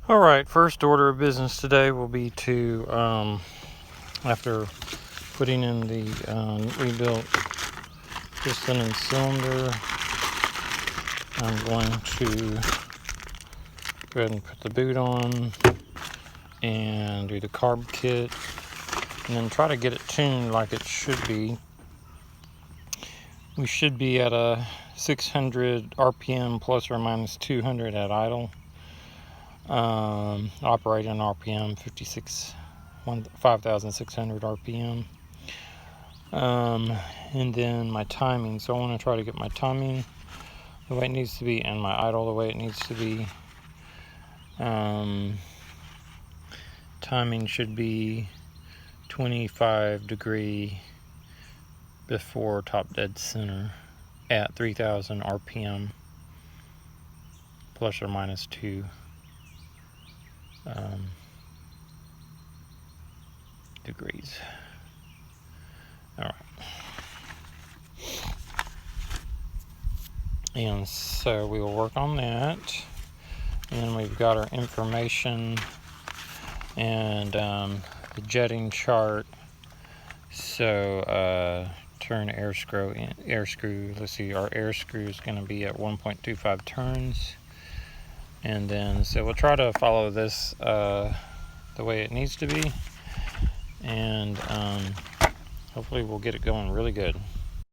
Alright, first order of business today will be to, after putting in the rebuilt piston and cylinder, I'm going to go ahead and put the boot on and do the carb kit, and then try to get it tuned like it should be. We should be at a 600 RPM plus or minus 200 at idle. Operating RPM 5,600 RPM. And then my timing. So I want to try to get my timing the way it needs to be and my idle the way it needs to be. Timing should be 25° before top dead center at 3,000 RPM plus or minus 2 degrees. Alright. And so we will work on that. And we've got our information and the jetting chart. So turn air screw. Let's see, our air screw is going to be at 1.25 turns. And then, so we'll try to follow this the way it needs to be, and hopefully we'll get it going really good.